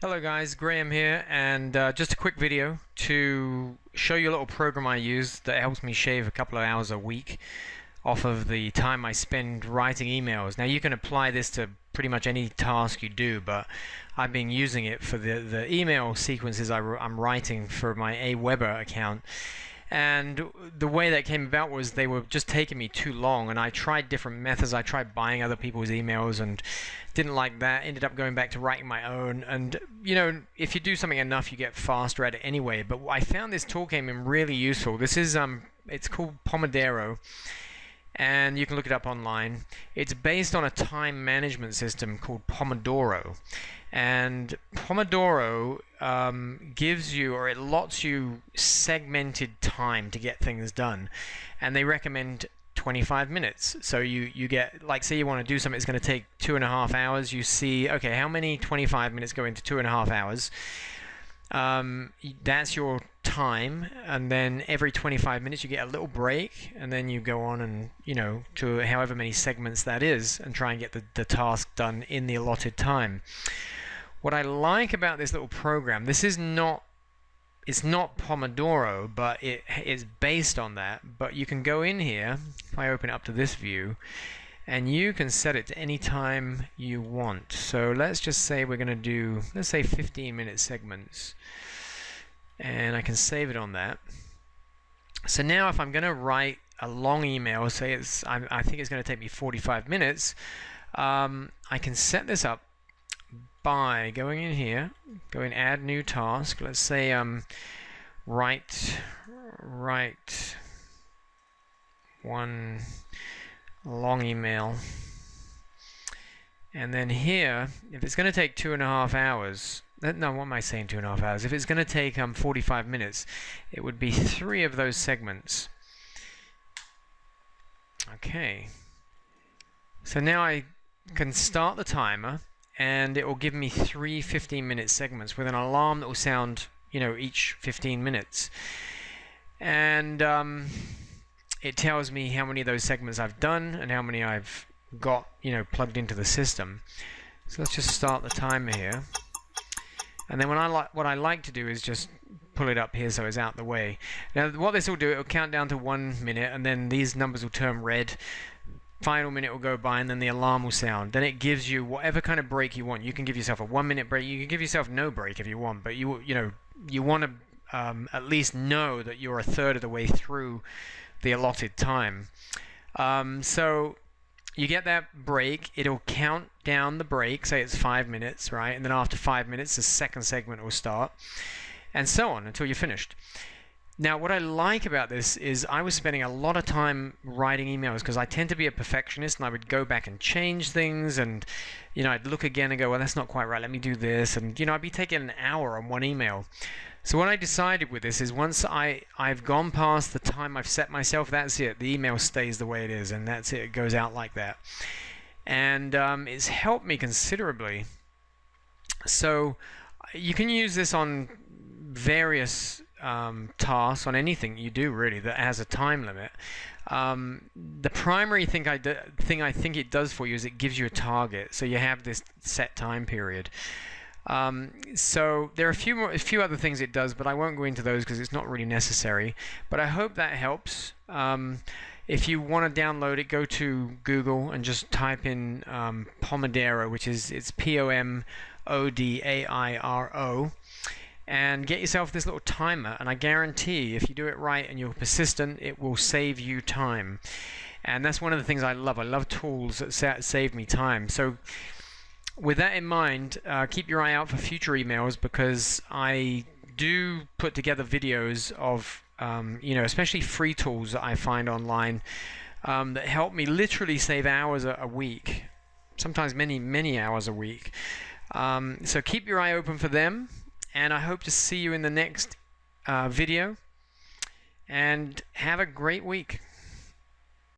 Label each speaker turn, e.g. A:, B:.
A: Hello guys, Graham here, and just a quick video to show you a little program I use that helps me shave a couple of hours a week off of the time I spend writing emails. Now you can apply this to pretty much any task you do, but I've been using it for the email sequences I'm writing for my Aweber account. And the way that came about was they were just taking me too long, and I tried different methods. I tried buying other people's emails and didn't like that. Ended up going back to writing my own. And you know, if you do something enough, you get faster at it anyway. But I found this tool came in really useful. This is it's called Pomodairo, and you can look it up online. It's based on a time management system called Pomodoro. And Pomodoro gives you, or it lots you, segmented time to get things done. And they recommend 25 minutes. So you get, like, say you want to do something, it's going to take 2.5 hours. You see, okay, how many 25 minutes go into 2.5 hours? That's your time, and then every 25 minutes you get a little break, and then you go on and, you know, to however many segments that is, and try and get the task done in the allotted time. What I like about this little program, it's not Pomodoro, but it is based on that. But you can go in here, if I open it up to this view, and you can set it to any time you want. So let's just say we're going to do, let's say 15-minute segments, and I can save it on that. So now if I'm going to write a long email, say I think it's going to take me 45 minutes, I can set this up by going in here, going add new task. Let's say write one long email, and then here, if it's going to take 2.5 hours, no, what am I saying, 2.5 hours? If it's going to take 45 minutes, it would be 3 of those segments. Okay, so now I can start the timer, and it will give me 3 15-minute segments with an alarm that will sound, you know, each 15 minutes. And it tells me how many of those segments I've done and how many I've got, you know, plugged into the system. So let's just start the timer here. And then what I like to do is just pull it up here so it's out the way. Now what this will do, it will count down to 1 minute, and then these numbers will turn red. Final minute will go by, and then the alarm will sound. Then it gives you whatever kind of break you want. You can give yourself a 1-minute break. You can give yourself no break if you want, but you want to at least know that you're a third of the way through the allotted time. So you get that break. It'll count down the break. Say it's 5 minutes, right? And then after 5 minutes, the second segment will start, and so on until you're finished. Now, what I like about this is I was spending a lot of time writing emails because I tend to be a perfectionist, and I would go back and change things, and, you know, I'd look again and go, well, that's not quite right, let me do this, and, you know, I'd be taking an hour on one email. So what I decided with this is once I've gone past the time I've set myself, that's it. The email stays the way it is, and that's it. It goes out like that. And it's helped me considerably. So you can use this on various tasks, on anything you do really that has a time limit. The primary thing I think it does for you is it gives you a target, so you have this set time period. So there are a few other things it does, but I won't go into those because it's not really necessary. But I hope that helps. If you want to download it, go to Google and just type in Pomodairo, which is Pomodairo, and get yourself this little timer. And I guarantee if you do it right and you're persistent, it will save you time. And that's one of the things I love. I love tools that save me time. So with that in mind, keep your eye out for future emails, because I do put together videos of, you know, especially free tools that I find online that help me literally save hours a week, sometimes many hours a week. So keep your eye open for them, and I hope to see you in the next video, and have a great week.